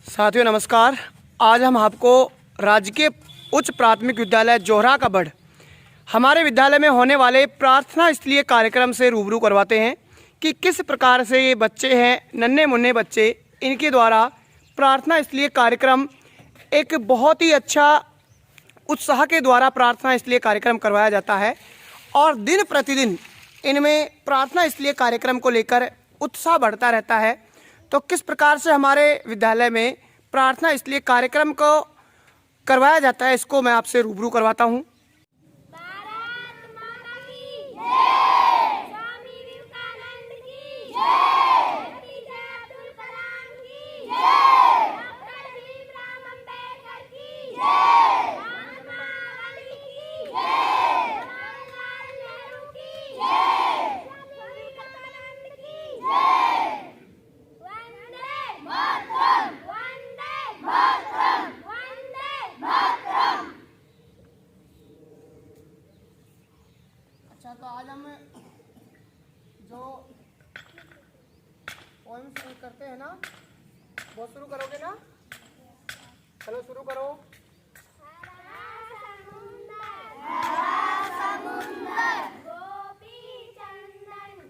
साथियों नमस्कार। आज हम आपको राजकीय उच्च प्राथमिक विद्यालय जोहरा का बढ़ हमारे विद्यालय में होने वाले प्रार्थना स्थलीय कार्यक्रम से रूबरू करवाते हैं कि किस प्रकार से ये बच्चे हैं, नन्हे मुन्ने बच्चे, इनके द्वारा प्रार्थना स्थलीय कार्यक्रम एक बहुत ही अच्छा उत्साह के द्वारा प्रार्थना स्थलीय कार्यक्रम करवाया जाता है और दिन प्रतिदिन इनमें प्रार्थना स्थलीय कार्यक्रम को लेकर उत्साह बढ़ता रहता है। तो किस प्रकार से हमारे विद्यालय में प्रार्थना स्थलीय कार्यक्रम को करवाया जाता है, इसको मैं आपसे रूबरू करवाता हूँ। भारत माता की जय, स्वामी विवेकानंद की जय, एपीजे अब्दुल कलाम की जय, डॉक्टर भीमराव अंबेडकर की जय, महात्मा गांधी की जय, जवाहरलाल नेहरू की जय, स्वामी विवेकानंद की जय। वंदे मातरम, वंदे मातरम, वंदे मातरम। अच्छा, तो आज हम जो पोएम शुरू करते हैं ना, वो शुरू करोगे ना? चलो शुरू करो।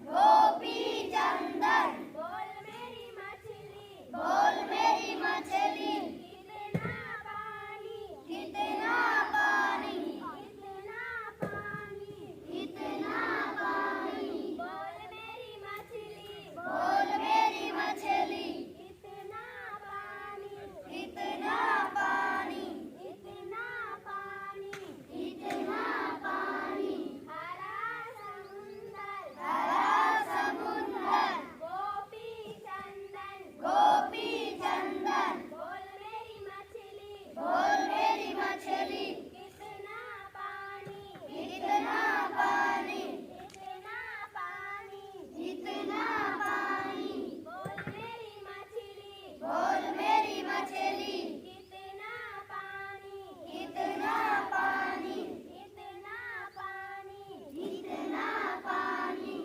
गोपी चंदन, बोल मेरी मछली, बोल मेरी मछली, कितना पानी, कितना पानी, कितना पानी, कितना पानी, बोल मेरी मछली, बोल मेरी मछली, कितना पानी, कितना पानी, कितना पानी, कितना पानी, हरा समुंदर, हरा समुंदर, गोपी चंदन, गोपी चंदन, बोल मेरी मछली, बोल मेरी मछली, कितना पानी, कितना पानी, कितना पानी, कितना पानी, बोल मेरी मछली, बोल मेरी मछली, कितना पानी, कितना पानी, कितना पानी, कितना पानी,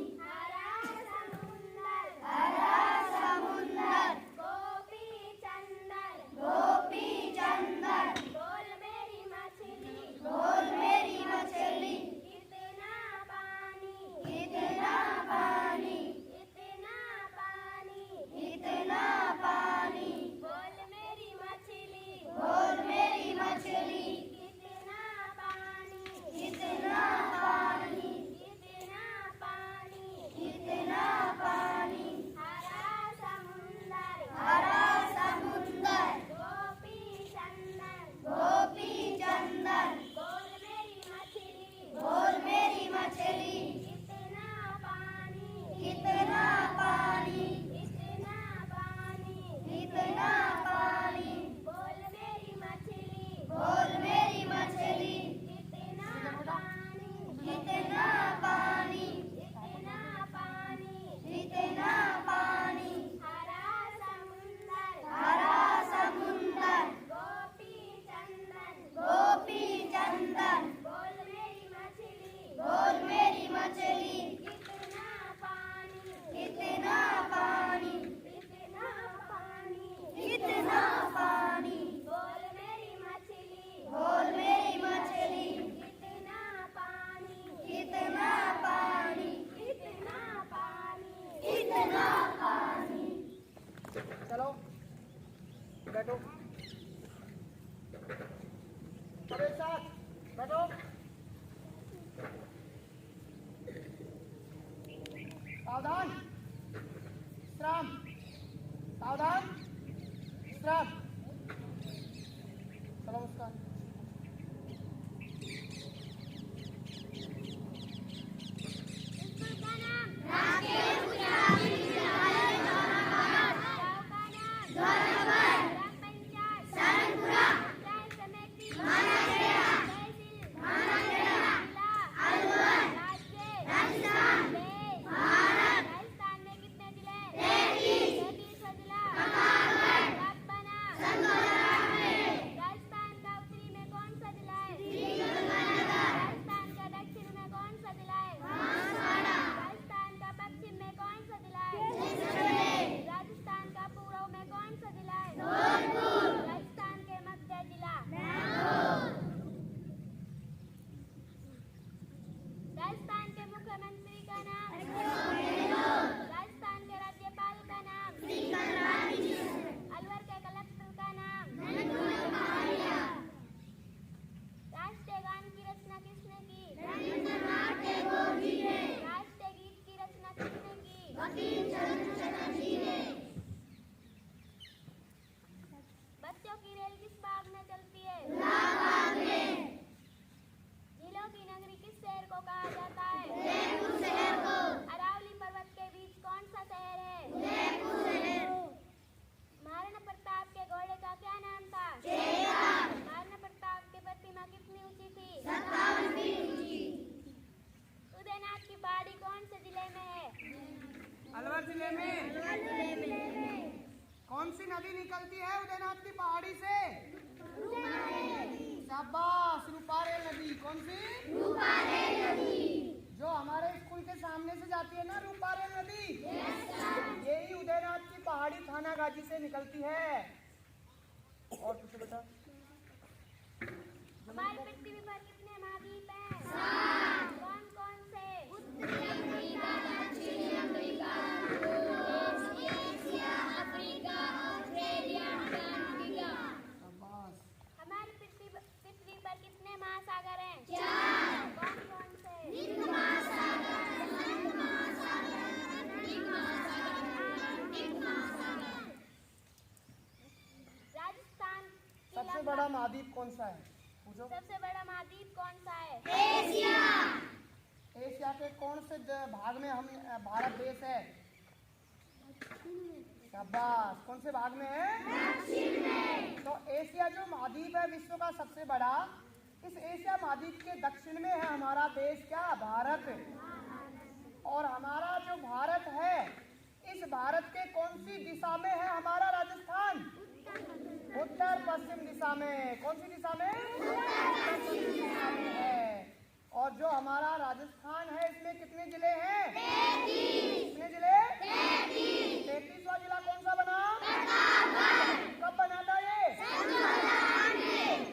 हरा समुंदर, गोपी चंदन, गोपी चंदन, बोल मेरी मछली, बोल मेरी मछली, कितना पानी, कितना पानी, कितना पानी, कितना पानी, बोल मेरी मछली, बोल मेरी मछली, कितना पानी, कितना पानी, कितना पानी, कितना पानी, हरा समुंदर, गोपी चंदन, गोपी चंदन, बोल मेरी मछली, बोल मेरी मछली, कितना पानी, कितना पानी, कितना पानी, कितना पानी, बोल मेरी मछली, बोल मेरी मछली, कितना पानी, कितना पानी, कितना पानी, कितना पानी, हरा समुंदर, गोपी चंदन, गोपी चंदन, बोल मेरी मछली, बोल मेरी मछली, कितना पानी, कितना पानी, कितना पानी, कितना पानी, बोल मेरी मछली, बोल मेरी मछली, कितना पानी, कितना पानी, कितना पानी, कितना पानी। चलो बैठो, सब एक साथ बैठो। सावधान, विश्राम, सावधान, विश्राम। चलो मुस्कान। स्कूल का नाम राकेश गुजराती विद्यालय जोरावर, गांव का नाम जोरावर, ग्राम पंचायत सारंगपुरा, पंचायत समिति मानाखेड़ा, तहसील मानाखेड़ा, जिला अलवर, राज्य राजस्थान, देश भारत, राजस्थान में कितने जिले? 33 जिला, पखावड़, राजस्थान का उत्तरी बच्चों की रेल किस भाग में चलती है? झीलों की नगरी किस शहर को कहा जाता है? अरावली पर्वत के बीच कौन सा शहर है? महाराणा प्रताप के घोड़े का क्या नाम था? महाराणा प्रताप की प्रतिमा कितनी ऊंची थी? उदयनाथ की पहाड़ी कौन से जिले में है? अलवर जिले में। कौन सी नदी निकलती है उदयनाथ की पहाड़ी से? शाबाश, रूपारेल नदी। कौन सी? रूपारेल नदी। जो हमारे स्कूल के सामने से जाती है ना, रूपारेल नदी, यही उदयनाथ की पहाड़ी थानागाजी से निकलती है। और कुछ बेटा? हमारी पृथ्वी पर कितने महाद्वीप हैं? कौन कौन से? उत्तरी अफ्रीका, दक्षिणी Africa, Asia, Africa, Australia, Antarctica. शाबाश। हमारी पृथ्वी पर कितने महासागर हैं? 4। कौन कौन से? राजस्थान की सबसे बड़ा महाद्वीप कौन सा है? पूछो। सबसे बड़ा महाद्वीप कौन सा है? एशिया के कौन से भाग में हम भारत देश है? शाबाश। कौन से भाग में है? दक्षिण में। तो एशिया जो महाद्वीप है विश्व का सबसे बड़ा, इस एशिया महाद्वीप के दक्षिण में है हमारा देश क्या? भारत। और हमारा जो भारत है, इस भारत के कौन सी दिशा में है हमारा राजस्थान? उत्तर पश्चिम दिशा में। कौन सी दिशा में? उत्तर पश्चिम दिशा में है। और जो हमारा राजस्थान है, इसमें कितने जिले हैं? 33। कितने जिले? 33वां जिला कौन सा बना? कब बना था ये?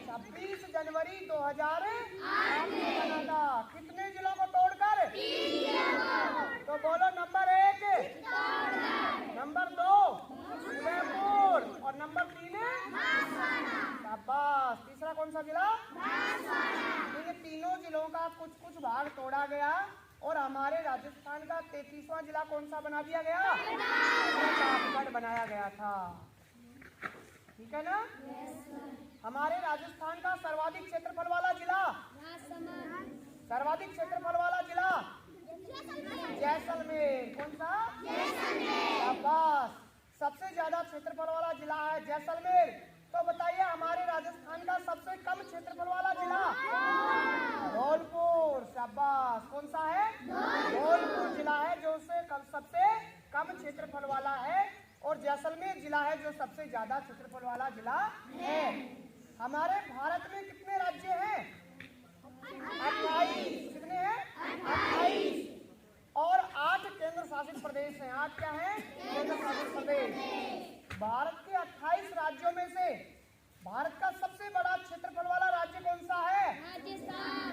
26 जनवरी 2008 में बना था। कितने जिलों को तोड़कर? 3 तो बोलो, नंबर 1, नंबर 2 उदयपुर, और नंबर 3 शाबाश। तीसरा कौन सा जिला? इन तीनों जिलों का कुछ कुछ भाग तोड़ा गया और हमारे राजस्थान का 33वां जिला कौन सा बना दिया गया? प्रतापगढ़ बनाया गया था। ठीक है ना? हमारे राजस्थान का सर्वाधिक क्षेत्रफल वाला जिला? सर्वाधिक क्षेत्रफल वाला जिला? जैसलमेर। कौन सा? शाबाश। सबसे ज्यादा क्षेत्रफल वाला जिला है जैसलमेर। तो बताइए हमारे राजस्थान का सबसे कम क्षेत्रफल वाला जिला? धौलपुर। शाबाश। कौन सा है? धौलपुर जिला है जो सबसे कम क्षेत्रफल वाला है, और जैसलमेर जिला है जो सबसे ज्यादा क्षेत्रफल वाला जिला है। हमारे भारत में कितने राज्य हैं? 28। कितने हैं? 28। और 8 केंद्र शासित प्रदेश हैं। 8 क्या हैं? केंद्र शासित प्रदेश। भारत के 28 राज्यों में से भारत का सबसे बड़ा क्षेत्रफल वाला राज्य कौन सा है?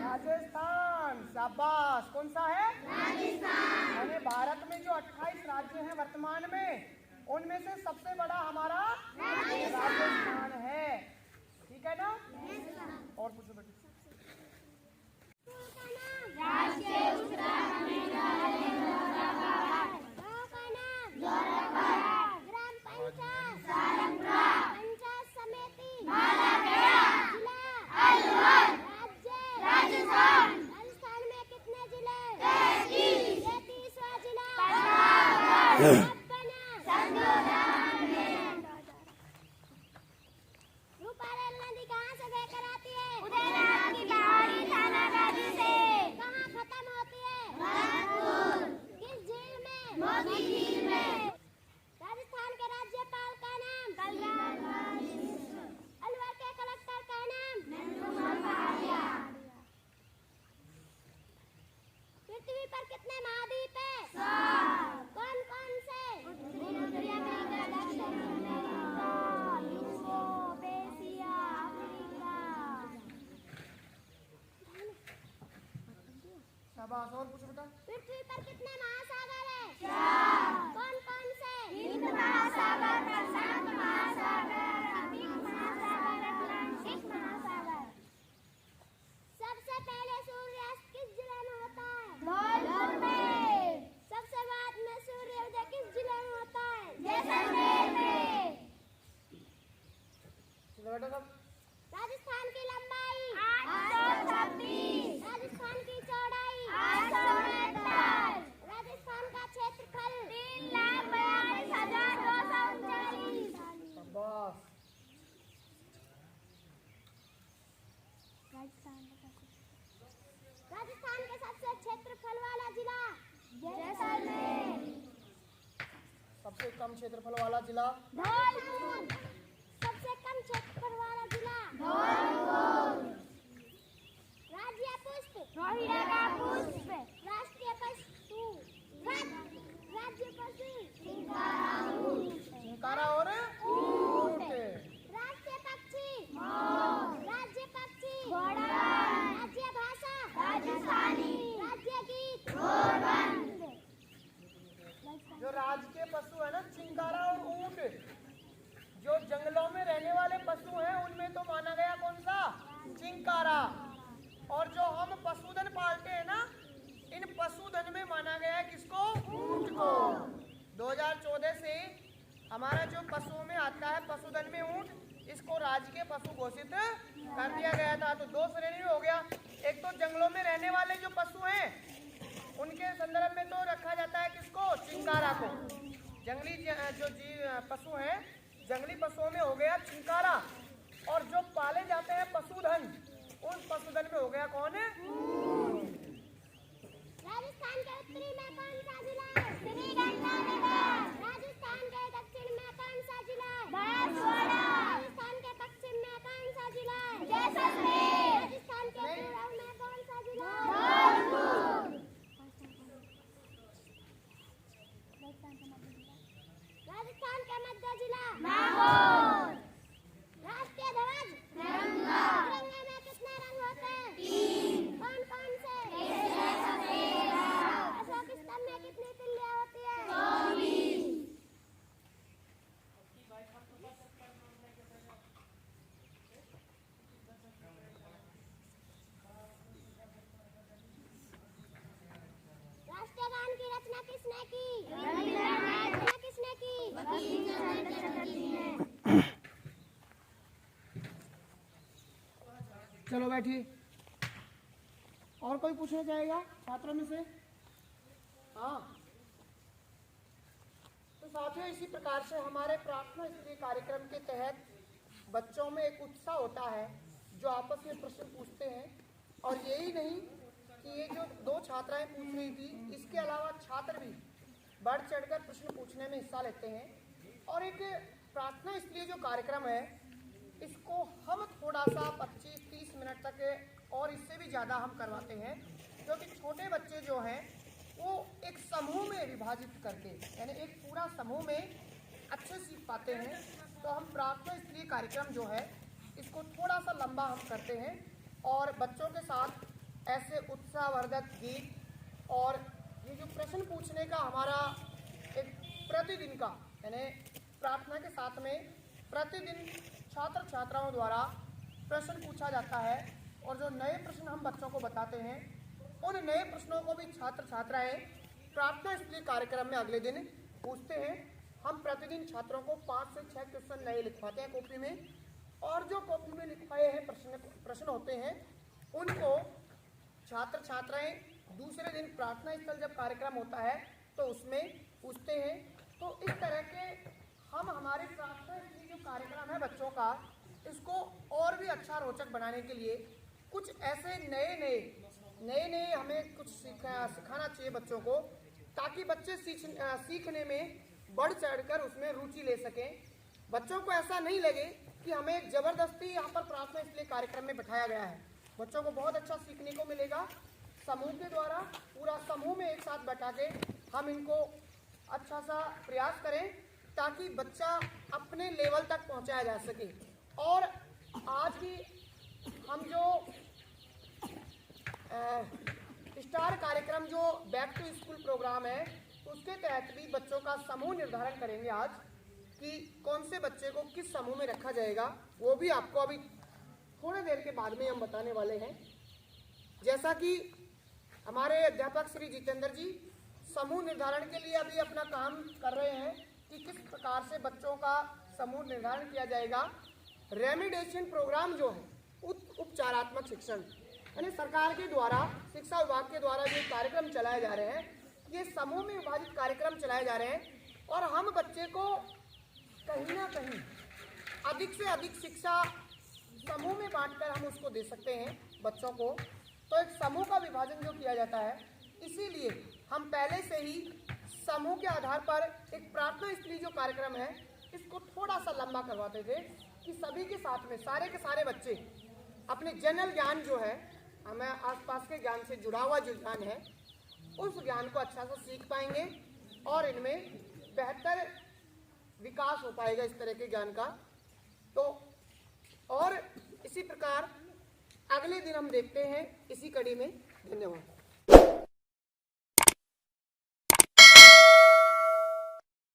राजस्थान। शाबाश। कौन सा है? राजस्थान। यानी भारत में जो 28 राज्य हैं वर्तमान में, उनमें से सबसे बड़ा हमारा राजस्थान है। ठीक है ना? और पूछो बेटे। राष्ट्रीय उत्तराखंड ग्राम पंचायत सारंगपुरा, पंचायत समिति जिला अलवर, राज्य राजस्थान। राजस्थान में कितने जिले? 33वां जिला रूपारेल नदी कहाँ से बहकर आती है? उदयनाथ की पहाड़ी थानागाजी से। कहाँ खत्म होती है? भरतपुर। किस झील में? मोती झील में। राजस्थान के राज्यपाल का नाम? कलराज। अलवर के कलेक्टर का नाम? पृथ्वी पर कितने महाद्वीप है? 7। कौन कौन से? उत्तरी अफ्रीका, दक्षिणी अफ्रीका, यूरोप, एशिया, अफ्रीका। शाबाश। और कुछ बेटा? पृथ्वी पर कितने महासागर है? 4। कौन कौन से? हिंद महासागर, प्रशांत महासागर, अरबिक महासागर, अटलांटिक महासागर। सबसे पहले सूर्यास्त किस जिले में होता है? धौलपुर में। सबसे बाद में सूर्योदय किस जिले सबसे कम क्षेत्रफल वाला जिला? धौलपुर। सबसे कम क्षेत्रफल वाला जिला? धौलपुर। राज्य पुष्प? रोहिड़ा का पुष्प। राष्ट्रीय पशु? राज्य पशु? चिंकारा और ऊंट। राष्ट्रीय पक्षी? राज्य पक्षी? घोड़ा। राज्य भाषा? राजस्थानी। राज्य गीत? गोरबंद। जो राज के पशु है ना चिंकारा और ऊंट, जो जंगलों में रहने वाले पशु हैं उनमें तो माना गया कौन सा? चिंकारा। और जो हम पशुधन पालते हैं ना, इन पशुधन में माना गया है किसको? ऊंट को। 2014 से हमारा जो पशुओं में आता है पशुधन में ऊंट, इसको राज्य के पशु घोषित कर दिया गया था। तो दो श्रेणी में हो गया, एक तो जंगलों में रहने वाले जो पशु हैं उनके संदर्भ में तो रखा जाता है किसको? चिंकारा को। जंगली जो पशु हैं, जंगली पशुओं में हो गया चिंकारा, और जो पाले जाते हैं पशुधन, उन पशुधन में हो गया कौन है? राजस्थान के उत्तरी में कौन सा जिला है? श्रीगंगानगर। राजस्थान के दक्षिण में कौन सा जिला है? बांसवाड़ा। राजस्थान के पश्चिम में कौन सा जिला है? जैसलमेर। राजस्थान के पूर्व में कौन सा जिला है? धौलपुर। राजस्थान का मध्य जिला? नागौर। राष्ट्रीय ध्वज? तिरंगा। तिरंगे में कितने रंग होते हैं? 3। कौन कौन से? अशोक स्तंभ में कितनी तिल्लियां होती है? 24। राष्ट्रीय गान की रचना किसने की? रचना किसने की? चलो बैठिए। और कोई पूछना चाहेगा छात्रों में से? हाँ, तो साथियों इसी प्रकार से हमारे प्रार्थना स्तरीय कार्यक्रम के तहत बच्चों में एक उत्साह होता है जो आपस में प्रश्न पूछते हैं। और यही नहीं कि ये जो दो छात्राएं पूछ रही थी, इसके अलावा छात्र भी बढ़ चढ़कर प्रश्न पूछने में हिस्सा लेते हैं। और एक प्रार्थना स्तरीय जो कार्यक्रम है इसको हम थोड़ा सा 25-30 मिनट तक और इससे भी ज़्यादा हम करवाते हैं, क्योंकि छोटे बच्चे जो हैं वो एक समूह में विभाजित करके, यानी एक पूरा समूह में अच्छे सीख पाते हैं। तो हम प्रार्थना स्तरीय कार्यक्रम जो है इसको थोड़ा सा लंबा हम करते हैं और बच्चों के साथ ऐसे उत्साहवर्धक गीत और ये जो प्रश्न पूछने का हमारा एक प्रतिदिन का, यानी प्रार्थना के साथ में प्रतिदिन छात्र छात्राओं द्वारा प्रश्न पूछा जाता है। और जो नए प्रश्न हम बच्चों को बताते हैं उन नए प्रश्नों को भी छात्र छात्राएं प्रार्थना स्तरीय कार्यक्रम में अगले दिन पूछते हैं। हम प्रतिदिन छात्रों को 5 से 6 क्वेश्चन नए लिखवाते हैं कॉपी में, और जो कॉपी में लिखवाए हैं प्रश्न होते हैं उनको छात्र छात्राएं दूसरे दिन प्रार्थना स्थल जब कार्यक्रम होता है तो उसमें पूछते हैं। तो इस तरह के हम हमारे प्रार्थना स्तरीय जो कार्यक्रम है बच्चों का, इसको और भी अच्छा रोचक बनाने के लिए कुछ ऐसे नए हमें कुछ सिखाना चाहिए बच्चों को, ताकि बच्चे सीखने में बढ़ चढ़कर उसमें रुचि ले सकें। बच्चों को ऐसा नहीं लगे कि हमें ज़बरदस्ती यहाँ पर प्रार्थना स्तरीय कार्यक्रम में बैठाया गया है। बच्चों को बहुत अच्छा सीखने को मिलेगा। समूह के द्वारा पूरा समूह में एक साथ बैठा के हम इनको अच्छा सा प्रयास करें ताकि बच्चा अपने लेवल तक पहुँचाया जा सके। और आज भी हम जो स्टार कार्यक्रम जो बैक टू स्कूल प्रोग्राम है उसके तहत भी बच्चों का समूह निर्धारण करेंगे आज कि कौन से बच्चे को किस समूह में रखा जाएगा। वो भी आपको अभी थोड़ी देर के बाद में हम बताने वाले हैं। जैसा कि हमारे अध्यापक श्री जितेंद्र जी समूह निर्धारण के लिए अभी अपना काम कर रहे हैं कि किस प्रकार से बच्चों का समूह निर्धारण किया जाएगा। रेमिडेशन प्रोग्राम जो है उपचारात्मक शिक्षण, यानी सरकार के द्वारा शिक्षा विभाग के द्वारा जो कार्यक्रम चलाए जा रहे हैं, ये समूह में विभाजित कार्यक्रम चलाए जा रहे हैं। और हम बच्चे को कहीं ना कहीं अधिक से अधिक शिक्षा समूह में बांटकर हम उसको दे सकते हैं बच्चों को। तो एक समूह का विभाजन जो किया जाता है, इसीलिए हम पहले से ही समूह के आधार पर एक प्रार्थना स्थली जो कार्यक्रम है इसको थोड़ा सा लंबा करवाते थे कि सभी के साथ में सारे के सारे बच्चे अपने जनरल ज्ञान जो है, हमें आसपास के ज्ञान से जुड़ा हुआ जो ज्ञान है, उस ज्ञान को अच्छा से सीख पाएंगे और इनमें बेहतर विकास हो पाएगा इस तरह के ज्ञान का। तो और इसी प्रकार अगले दिन हम देखते हैं इसी कड़ी में। धन्यवाद।